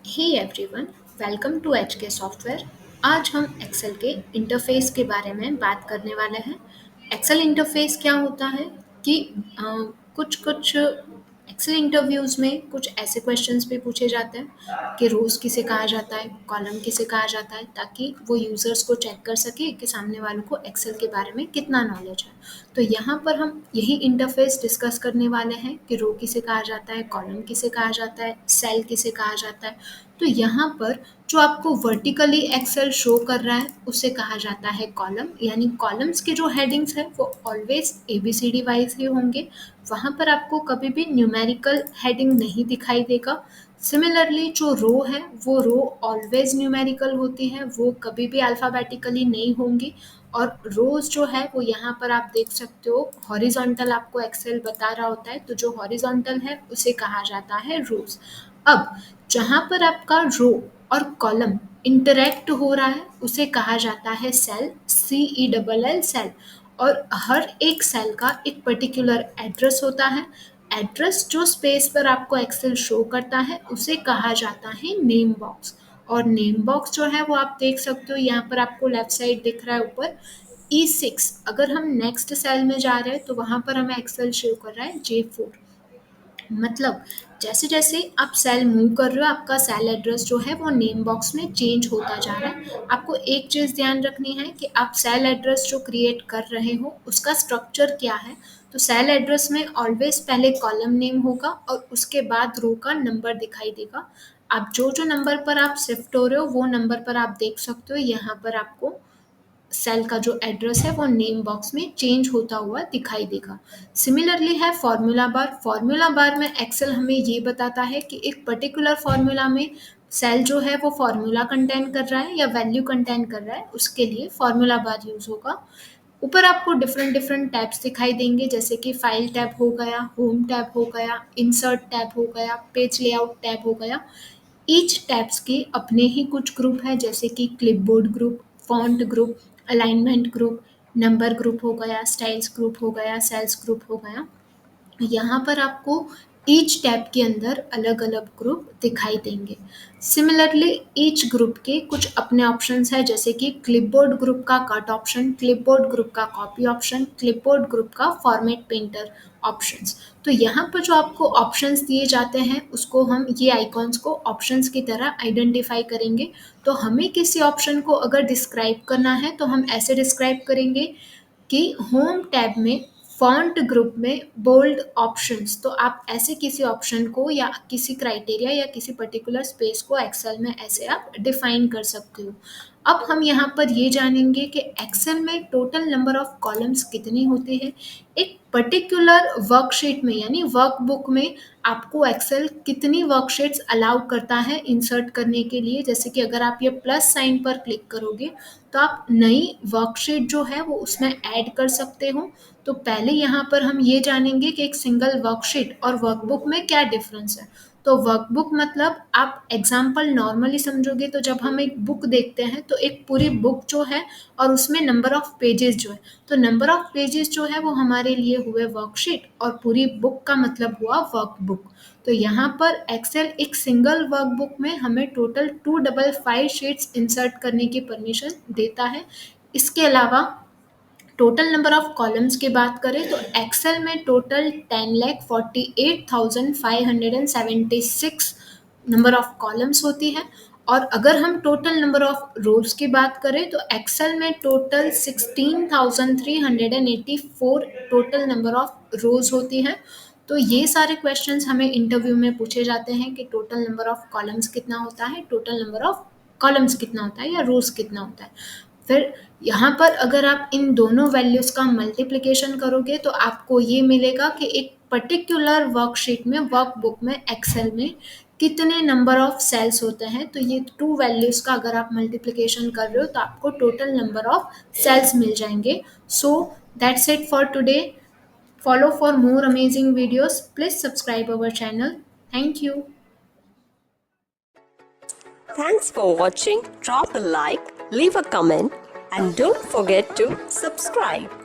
Hey everyone, welcome to HK software. आज हम Excel के इंटरफेस के बारे में बात करने वाले हैं। एक्सेल इंटरफेस क्या होता है कि कुछ कुछ एक्सेल इंटरव्यूज़ में कुछ ऐसे क्वेश्चंस भी पूछे जाते हैं कि रोज़ किसे कहा जाता है, कॉलम किसे कहा जाता है, ताकि वो यूज़र्स को चेक कर सके कि सामने वालों को एक्सेल के बारे में कितना नॉलेज है। तो यहाँ पर हम यही इंटरफेस डिस्कस करने वाले हैं कि रो किसे कहा जाता है, कॉलम किसे कहा जाता है, सेल किसे कहा जाता है। तो यहाँ पर जो आपको वर्टिकली एक्सेल शो कर रहा है उसे कहा जाता है कॉलम, यानी कॉलम्स के जो हेडिंग्स हैं वो ऑलवेज ABCD वाइज ही होंगे। वहाँ पर आपको कभी भी न्यूमेरिकल हेडिंग नहीं दिखाई देगा। सिमिलरली जो रो है वो रो ऑलवेज न्यूमेरिकल होती है, वो कभी भी अल्फ़ाबेटिकली नहीं होंगी। और रोज़ जो है वो यहाँ पर आप देख सकते हो हॉरिजॉन्टल आपको एक्सेल बता रहा होता है, तो जो हॉरिजॉन्टल है उसे कहा जाता है रोज़। अब जहाँ पर आपका रो और कॉलम इंटरैक्ट हो रहा है उसे कहा जाता है सेल, CELL सेल। और हर एक सेल का एक पर्टिकुलर एड्रेस होता है। एड्रेस जो स्पेस पर आपको एक्सेल शो करता है उसे कहा जाता है नेम बॉक्स। और नेम बॉक्स जो है वो आप देख सकते हो, यहाँ पर आपको लेफ्ट साइड दिख रहा है ऊपर E6। अगर हम नेक्स्ट सेल में जा रहे हैं तो वहाँ पर हमें एक्सेल शो कर रहा है J4। मतलब जैसे जैसे आप सेल मूव कर रहे हो आपका सेल एड्रेस जो है वो नेम बॉक्स में चेंज होता जा रहा है। आपको एक चीज़ ध्यान रखनी है कि आप सेल एड्रेस जो क्रिएट कर रहे हो उसका स्ट्रक्चर क्या है। तो सेल एड्रेस में ऑलवेज पहले कॉलम नेम होगा और उसके बाद रो का नंबर दिखाई देगा। आप जो जो नंबर पर आप शिफ्ट हो रहे हो वो नंबर पर आप देख सकते हो, यहाँ पर आपको सेल का जो एड्रेस है वो नेम बॉक्स में चेंज होता हुआ दिखाई देगा। सिमिलरली है फॉर्मूला बार। फॉर्मूला बार में एक्सेल हमें ये बताता है कि एक पर्टिकुलर फॉर्मूला में सेल जो है वो फॉर्मूला कंटेन कर रहा है या वैल्यू कंटेन कर रहा है, उसके लिए फॉर्मूला बार यूज होगा। ऊपर आपको डिफरेंट डिफरेंट टैब्स दिखाई देंगे, जैसे कि फाइल टैब हो गया, होम टैब हो गया, इंसर्ट टैब हो गया, पेज लेआउट टैब हो गया। ईच टैब्स के अपने ही कुछ ग्रुप हैं, जैसे कि clipboard group, font group, alignment group, number group हो गया, स्टाइल्स ग्रुप हो गया, सेल्स ग्रुप हो गया। यहाँ पर आपको ईच टैब के अंदर अलग अलग ग्रुप दिखाई देंगे। सिमिलरली ईच ग्रुप के कुछ अपने ऑप्शंस हैं, जैसे कि क्लिपबोर्ड ग्रुप का कट ऑप्शन, क्लिपबोर्ड ग्रुप का कॉपी ऑप्शन, क्लिपबोर्ड ग्रुप का फॉर्मेट पेंटर ऑप्शंस। तो यहाँ पर जो आपको ऑप्शंस दिए जाते हैं उसको हम ये आइकॉन्स को ऑप्शंस की तरह आइडेंटिफाई करेंगे। तो हमें किसी ऑप्शन को अगर डिस्क्राइब करना है तो हम ऐसे डिस्क्राइब करेंगे कि होम टैब में फॉन्ट ग्रुप में बोल्ड ऑप्शंस। तो आप ऐसे किसी ऑप्शन को या किसी क्राइटेरिया या किसी पर्टिकुलर स्पेस को एक्सेल में ऐसे आप डिफाइन कर सकते हो। अब हम यहाँ पर ये जानेंगे कि एक्सेल में टोटल नंबर ऑफ कॉलम्स कितनी होती है। एक पर्टिकुलर वर्कशीट में यानी वर्कबुक में आपको एक्सेल कितनी वर्कशीट्स अलाउ करता है इंसर्ट करने के लिए। जैसे कि अगर आप ये प्लस साइन पर क्लिक करोगे तो आप नई वर्कशीट जो है वो उसमें ऐड कर सकते हो। तो पहले यहाँ पर हम ये जानेंगे कि एक सिंगल वर्कशीट और वर्कबुक में क्या डिफरेंस है। तो वर्कबुक मतलब आप एग्जाम्पल नॉर्मली समझोगे तो जब हम एक बुक देखते हैं तो एक पूरी बुक जो है और उसमें नंबर ऑफ पेजेस जो है, तो नंबर ऑफ पेजेस जो है वो हमारे लिए हुए वर्कशीट और पूरी बुक का मतलब हुआ वर्कबुक। तो यहाँ पर एक्सेल एक सिंगल वर्कबुक में हमें टोटल 255 शीट्स इंसर्ट करने की परमिशन देता है। इसके अलावा टोटल नंबर ऑफ कॉलम्स की बात करें तो एक्सेल में टोटल 10,48,576 नंबर ऑफ कॉलम्स होती है। और अगर हम टोटल नंबर ऑफ रोज की बात करें तो एक्सेल में टोटल 16,384 टोटल नंबर ऑफ रोज होती है। तो ये सारे क्वेश्चंस हमें इंटरव्यू में पूछे जाते हैं कि टोटल नंबर ऑफ कॉलम्स कितना होता है, टोटल नंबर ऑफ कॉलम्स कितना होता है या रोज कितना होता है। फिर यहाँ पर अगर आप इन दोनों वैल्यूज़ का मल्टीप्लिकेशन करोगे तो आपको ये मिलेगा कि एक पर्टिकुलर वर्कशीट में वर्कबुक में एक्सेल में कितने नंबर ऑफ सेल्स होते हैं। तो ये टू वैल्यूज़ का अगर आप मल्टीप्लिकेशन कर रहे हो तो आपको टोटल नंबर ऑफ सेल्स मिल जाएंगे। So that's it for today. Follow for more amazing videos, please subscribe our channel. Thank you. Thanks for watching. Drop a like, leave a comment, and don't forget to subscribe.